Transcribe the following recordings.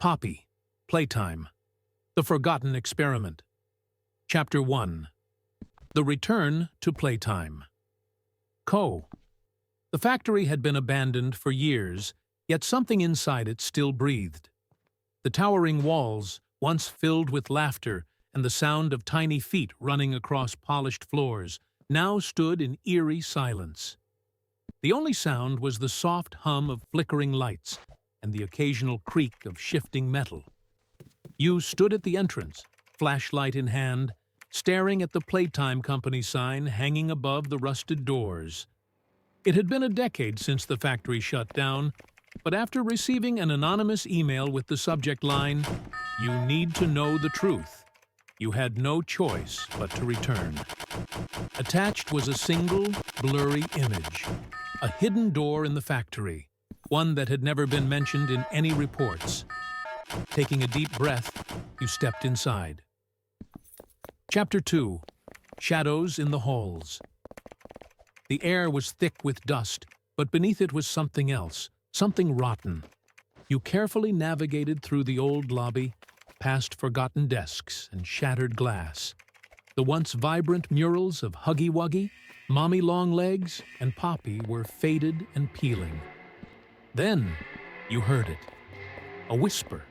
Poppy, Playtime, The Forgotten Experiment. Chapter 1. The Return to Playtime. Co. The factory had been abandoned for years, yet something inside it still breathed. The towering walls, once filled with laughter and the sound of tiny feet running across polished floors, now stood in eerie silence. The only sound was the soft hum of flickering lights and the occasional creak of shifting metal. You stood at the entrance, flashlight in hand, staring at the Playtime Company sign hanging above the rusted doors. It had been a decade since the factory shut down, but after receiving an anonymous email with the subject line, "You need to know the truth," you had no choice but to return. Attached was a single, blurry image, a hidden door in the factory, one that had never been mentioned in any reports. Taking a deep breath, you stepped inside. Chapter 2. Shadows in the Halls. The air was thick with dust, but beneath it was something else, something rotten. You carefully navigated through the old lobby, past forgotten desks and shattered glass. The once vibrant murals of Huggy Wuggy, Mommy Longlegs, and Poppy were faded and peeling. Then you heard it. A whisper.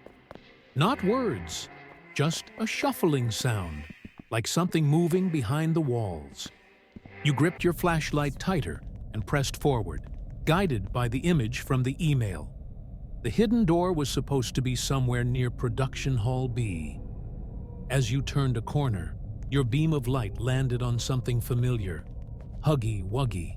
Not words, just a shuffling sound, like something moving behind the walls. You gripped your flashlight tighter and pressed forward, guided by the image from the email. The hidden door was supposed to be somewhere near Production Hall B. As you turned a corner, your beam of light landed on something familiar. Huggy Wuggy.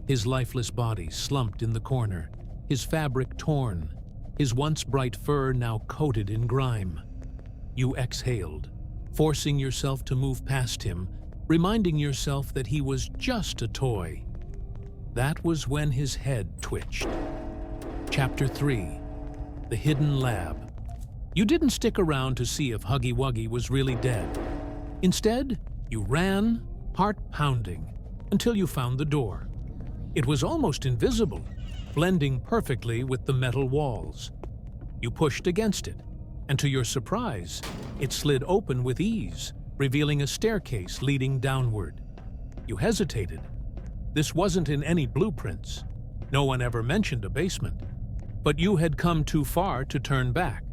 His lifeless body slumped in the corner, his fabric torn, his once bright fur now coated in grime. You exhaled, forcing yourself to move past him, reminding yourself that he was just a toy. That was when his head twitched. Chapter 3. The Hidden Lab. You didn't stick around to see if Huggy Wuggy was really dead. Instead, you ran, heart pounding, until you found the door. It was almost invisible, blending perfectly with the metal walls. You pushed against it, and to your surprise, it slid open with ease, revealing a staircase leading downward. You hesitated. This wasn't in any blueprints. No one ever mentioned a basement. But you had come too far to turn back.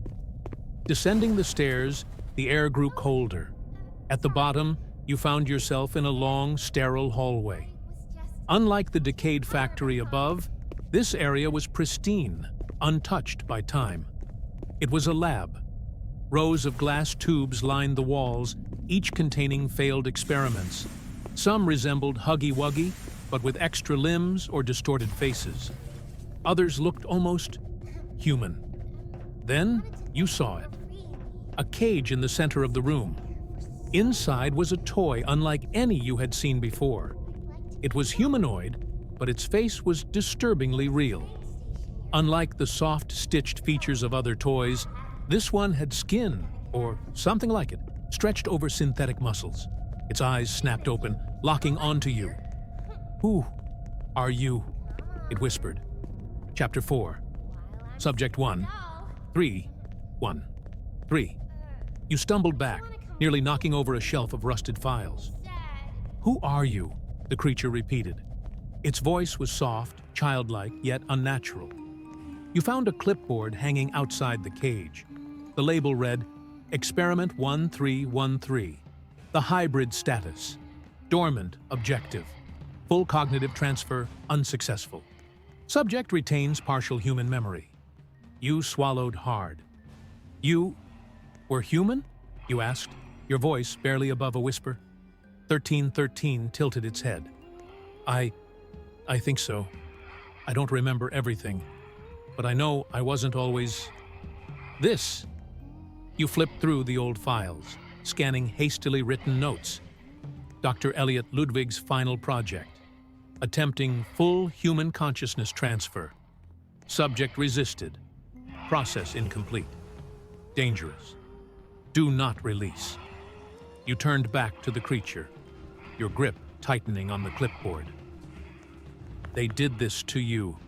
Descending the stairs, the air grew colder. At the bottom, you found yourself in a long, sterile hallway. Unlike the decayed factory above, this area was pristine, untouched by time. It was a lab. Rows of glass tubes lined the walls, each containing failed experiments. Some resembled Huggy Wuggy, but with extra limbs or distorted faces. Others looked almost human. Then you saw it. A cage in the center of the room. Inside was a toy unlike any you had seen before. It was humanoid, but its face was disturbingly real. Unlike the soft, stitched features of other toys, this one had skin, or something like it, stretched over synthetic muscles. Its eyes snapped open, locking onto you. "Who are you?" it whispered. Chapter 4. Subject 1. 3. 1. 3. You stumbled back, nearly knocking over a shelf of rusted files. "Who are you?" the creature repeated. Its voice was soft, childlike, yet unnatural. You found a clipboard hanging outside the cage. The label read, Experiment 1313. The hybrid status. Dormant objective. Full cognitive transfer unsuccessful. Subject retains partial human memory. You swallowed hard. "You were human?" you asked, your voice barely above a whisper. 1313 tilted its head. I think so. I don't remember everything, but I know I wasn't always this." You flipped through the old files, scanning hastily written notes. Dr. Elliot Ludwig's final project. Attempting full human consciousness transfer. Subject resisted. Process incomplete. Dangerous. Do not release. You turned back to the creature, your grip tightening on the clipboard. "They did this to you,"